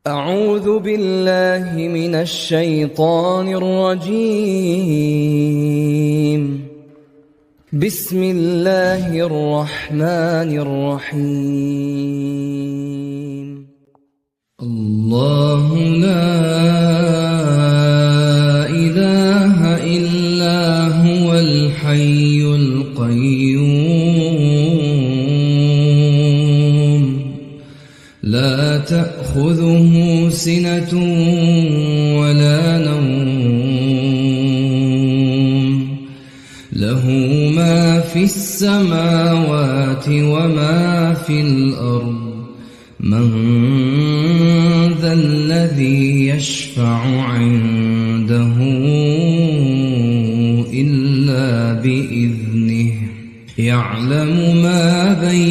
أعوذ بالله من الشيطان الرجيم. بسم الله الرحمن الرحيم. الله لا إله إلا هو الحي القيوم لا تأخذه سنة ولا نوم له ما في السماوات وما في الأرض من ذا الذي يشفع عنده إلا بإذنه يعلم ما بين